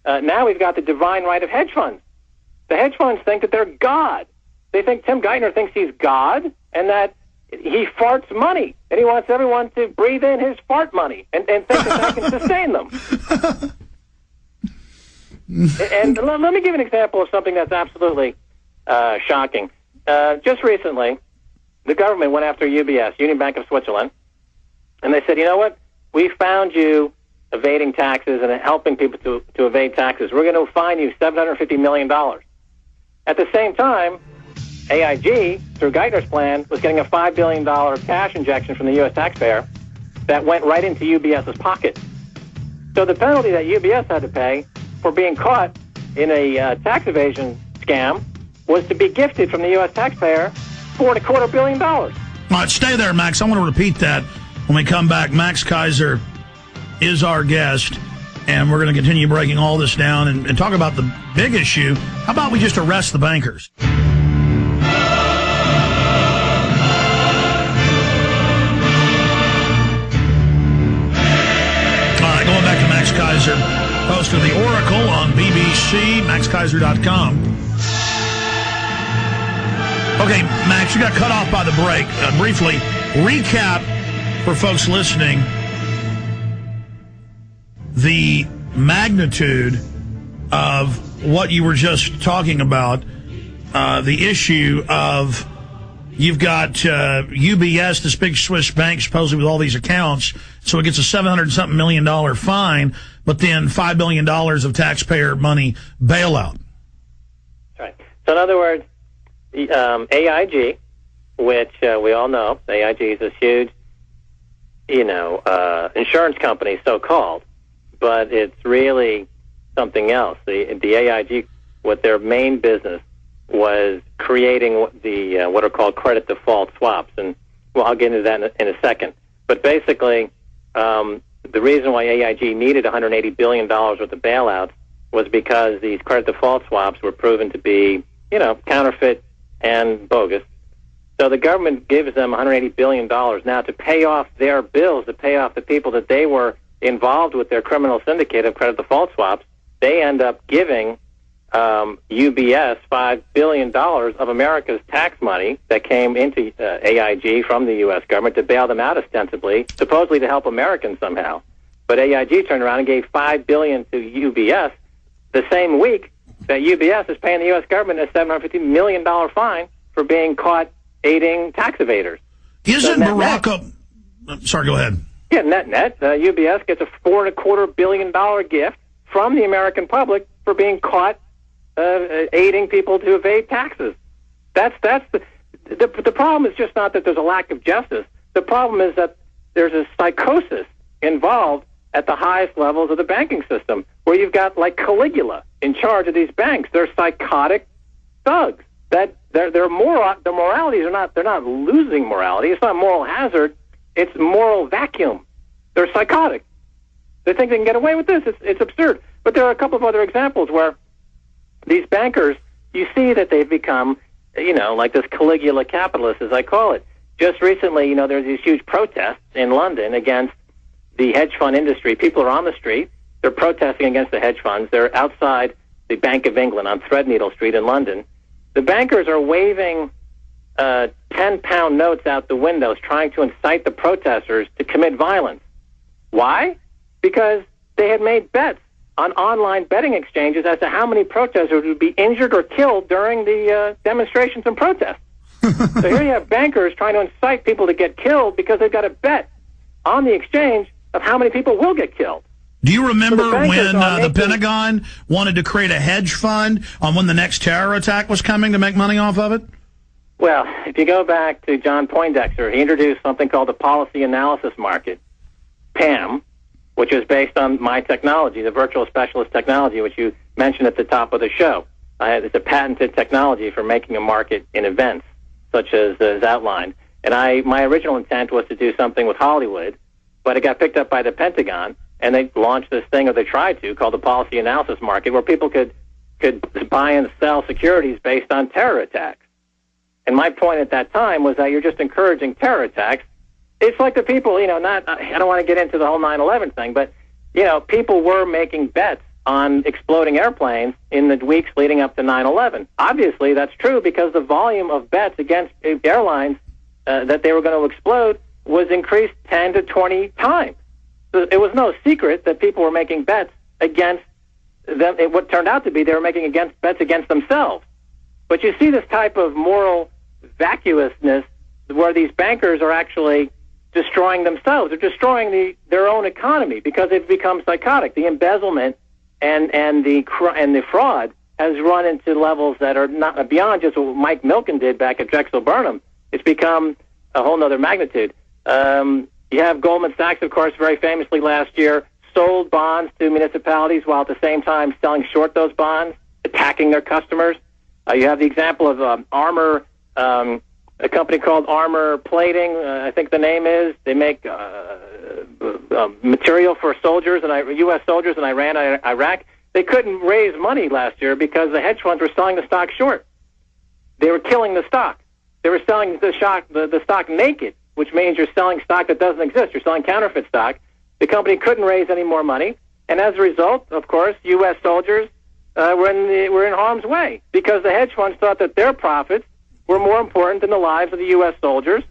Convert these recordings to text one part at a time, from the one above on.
now we've got the divine right of hedge funds. The hedge funds think that they're God. They think Tim Geithner thinks he's God and that he farts money, and he wants everyone to breathe in his fart money and think that can sustain them. And let me give an example of something that's absolutely shocking. Just recently, the government went after UBS, Union Bank of Switzerland, and they said, you know what? We found you evading taxes and helping people to evade taxes. We're going to fine you $750 million. At the same time, AIG, through Geithner's plan, was getting a $5 billion cash injection from the U.S. taxpayer that went right into UBS's pocket. So the penalty that UBS had to pay for being caught in a tax evasion scam was to be gifted from the U.S. taxpayer $4.25 billion. All right, stay there, Max. I want to repeat that when we come back. Max Keiser is our guest, and we're going to continue breaking all this down and talk about the big issue. How about we just arrest the bankers? Going back to Max Keiser, host of The Oracle on BBC, maxkeiser.com. Okay, Max, you got cut off by the break. Briefly, recap for folks listening the magnitude of what you were just talking about, the issue of you've got UBS, this big Swiss bank, supposedly with all these accounts, so it gets a $700-something million fine, but then $5 billion of taxpayer money bailout. Right. So in other words, AIG, which we all know, AIG is this huge, insurance company, so-called, but it's really something else. The AIG, what their main business was creating what are called credit default swaps, and I'll get into that in a second. But basically, the reason why AIG needed $180 billion worth of bailouts was because these credit default swaps were proven to be, counterfeit and bogus. So the government gives them $180 billion now to pay off their bills, to pay off the people that they were involved with their criminal syndicate of credit default swaps. They end up giving UBS $5 billion of America's tax money that came into AIG from the U.S. government to bail them out ostensibly, supposedly to help Americans somehow. But AIG turned around and gave $5 billion to UBS the same week that UBS is paying the U.S. government a $750 million fine for being caught aiding tax evaders. Isn't Barack Sorry, go ahead. Yeah, net, UBS gets a $4.25 billion gift from the American public for being caught aiding people to evade taxes. That's the problem is just not that there's a lack of justice. The problem is that there's a psychosis involved at the highest levels of the banking system, where you've got like Caligula in charge of these banks. They're psychotic thugs. That their moralities they're not losing morality. It's not moral hazard. It's moral vacuum. They're psychotic. They think they can get away with this. It's absurd. But there are a couple of other examples where these bankers, you see that they've become, like this Caligula capitalist, as I call it. Just recently, there's these huge protests in London against the hedge fund industry. People are on the street. They're protesting against the hedge funds. They're outside the Bank of England on Threadneedle Street in London. The bankers are waving 10-pound notes out the windows, trying to incite the protesters to commit violence. Why? Because they had made bets on online betting exchanges as to how many protesters would be injured or killed during the demonstrations and protests. So here you have bankers trying to incite people to get killed because they've got a bet on the exchange of how many people will get killed. Do you remember when the Pentagon wanted to create a hedge fund on when the next terror attack was coming to make money off of it? Well, if you go back to John Poindexter, he introduced something called the Policy Analysis Market, PAM, which is based on my technology, the virtual specialist technology, which you mentioned at the top of the show. It's a patented technology for making a market in events, such as outlined. And my original intent was to do something with Hollywood, but it got picked up by the Pentagon, and they launched this thing, or they tried to, called the Policy Analysis Market, where people could buy and sell securities based on terror attacks. And my point at that time was that you're just encouraging terror attacks. It's like the people, I don't want to get into the whole 9/11 thing, but, people were making bets on exploding airplanes in the weeks leading up to 9/11. Obviously, that's true because the volume of bets against airlines that they were going to explode was increased 10 to 20 times. So it was no secret that people were making bets against them. What turned out to be they were making bets against themselves. But you see this type of moral vacuousness where these bankers are actually destroying themselves. They're destroying their own economy because they've become psychotic. The embezzlement and the fraud has run into levels that are not beyond just what Mike Milken did back at Drexel Burnham. It's become a whole nother magnitude. You have Goldman Sachs, of course, very famously last year sold bonds to municipalities while at the same time selling short those bonds, attacking their customers. You have the example of Armor, a company called Armor Plating, I think the name is. They make material for soldiers and U.S. soldiers in Iran and Iraq. They couldn't raise money last year because the hedge funds were selling the stock short. They were killing the stock. They were selling the stock naked, which means you're selling stock that doesn't exist. You're selling counterfeit stock. The company couldn't raise any more money, and as a result, of course, U.S. soldiers were in harm's way because the hedge funds thought that their profits were more important than the lives of the U.S. soldiers.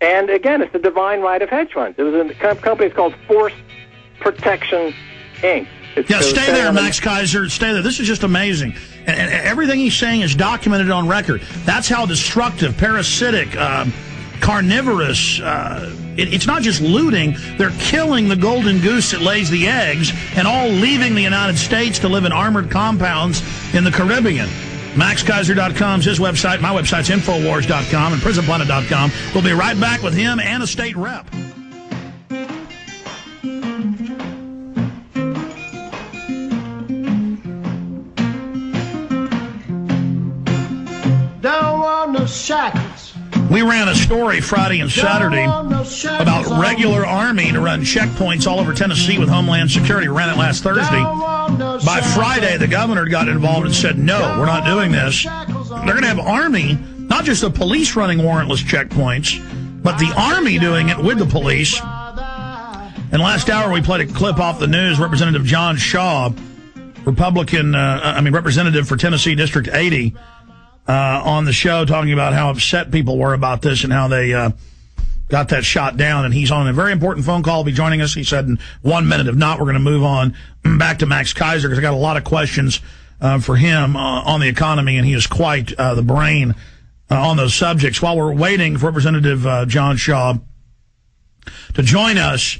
And again, it's the divine right of hedge funds. It was a company called Force Protection Inc. Stay there, Max Keiser. Stay there. This is just amazing. And everything he's saying is documented on record. That's how destructive, parasitic, carnivorous. It's not just looting. They're killing the golden goose that lays the eggs and all leaving the United States to live in armored compounds in the Caribbean. MaxKeiser.com is his website. My website's Infowars.com and PrisonPlanet.com. We'll be right back with him and a state rep. Don't want no shackles. We ran a story Friday and Saturday about regular Army to run checkpoints all over Tennessee with Homeland Security. We ran it last Thursday. By Friday, the governor got involved and said, no, we're not doing this. They're going to have Army, not just the police running warrantless checkpoints, but the Army doing it with the police. And last hour, we played a clip off the news. Representative John Shaw, representative for Tennessee District 80, on the show talking about how upset people were about this and how they got that shot down. And he's on a very important phone call. He'll be joining us, he said, in 1 minute. If not, we're going to move on back to Max Keiser because I got a lot of questions for him on the economy, and he is quite the brain on those subjects. While we're waiting for Representative John Shaw to join us,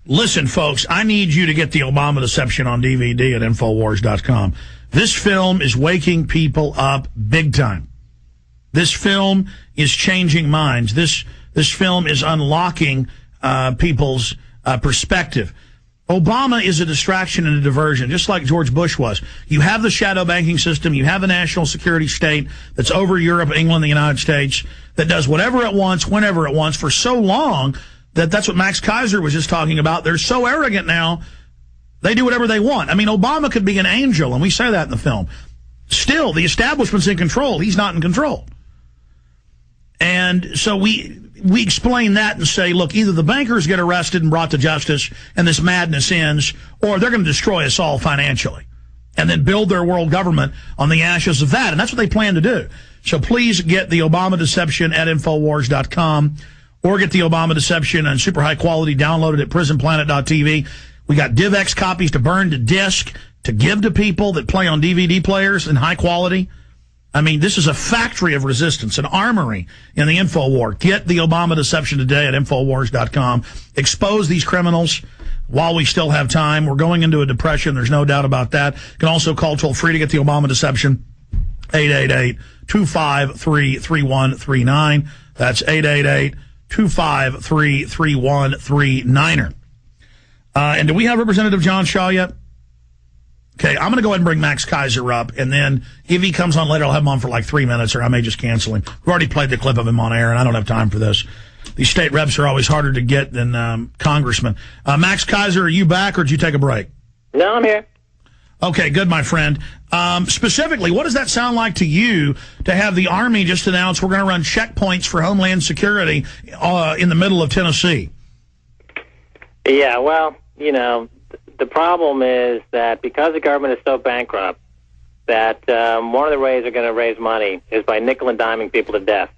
listen, folks, I need you to get the Obama Deception on DVD at Infowars.com. This film is waking people up big time. This film is changing minds. This film is unlocking people's perspective. Obama is a distraction and a diversion, just like George Bush was. You have the shadow banking system. You have the national security state that's over Europe, England, the United States, that does whatever it wants, whenever it wants, for so long that's what Max Keiser was just talking about. They're so arrogant now, they do whatever they want. I mean, Obama could be an angel, and we say that in the film. Still, the establishment's in control. He's not in control. And so we explain that and say, look, either the bankers get arrested and brought to justice and this madness ends, or they're going to destroy us all financially and then build their world government on the ashes of that. And that's what they plan to do. So please get the Obama Deception at Infowars.com or get the Obama Deception on super high quality downloaded at PrisonPlanet.tv. We got DivX copies to burn to disc to give to people that play on DVD players in high quality. I mean, this is a factory of resistance, an armory in the info war. Get the Obama Deception today at Infowars.com. Expose these criminals while we still have time. We're going into a depression. There's no doubt about that. You can also call toll free to get the Obama Deception, 888-253-3139. That's 888-253-3139. And do we have Representative John Shaw yet? Okay, I'm going to go ahead and bring Max Keiser up, and then if he comes on later, I'll have him on for like 3 minutes, or I may just cancel him. We've already played the clip of him on air, and I don't have time for this. These state reps are always harder to get than congressmen. Max Keiser, are you back, or did you take a break? No, I'm here. Okay, good, my friend. Specifically, what does that sound like to you to have the Army just announce we're going to run checkpoints for Homeland Security in the middle of Tennessee? Yeah, well, you know, the problem is that because the government is so bankrupt, that one of the ways they're going to raise money is by nickel and diming people to death.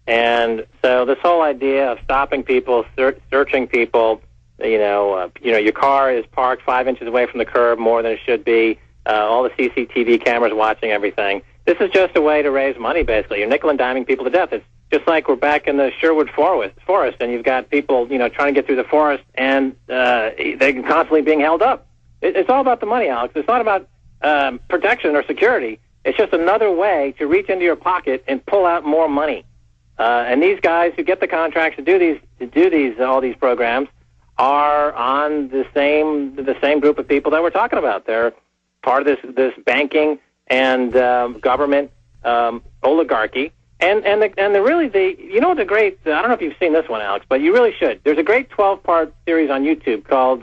And so this whole idea of stopping people, searching people, your car is parked 5 inches away from the curb more than it should be, all the CCTV cameras watching everything. This is just a way to raise money, basically. You're nickel and diming people to death. It's just like we're back in the Sherwood forest, and you've got people, trying to get through the forest, and they're constantly being held up. It's all about the money, Alex. It's not about protection or security. It's just another way to reach into your pocket and pull out more money. And these guys who get the contracts to do all these programs are on the same group of people that we're talking about. They're part of this banking and government oligarchy. And the great, I don't know if you've seen this one, Alex, but you really should. There's a great 12-part series on YouTube called